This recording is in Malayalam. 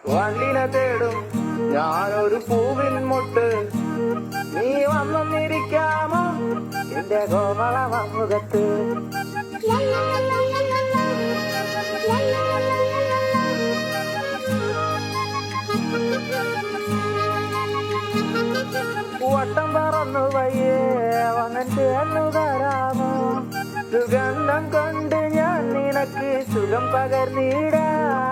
വണ്ടിനെ തേടും ഞാനൊരു പൂവിൻ മുട്ട്. നീ വന്നിരിക്കാമോ എന്റെ കോമള മുഖത്ത്? വട്ടം പറന്നു വയ്യേ വന്നിട്ട് എന്നു തരാമോ? സുഗന്ധം കൊണ്ട് ഞാൻ നിനക്ക് സുഖം പകർന്നിടാം.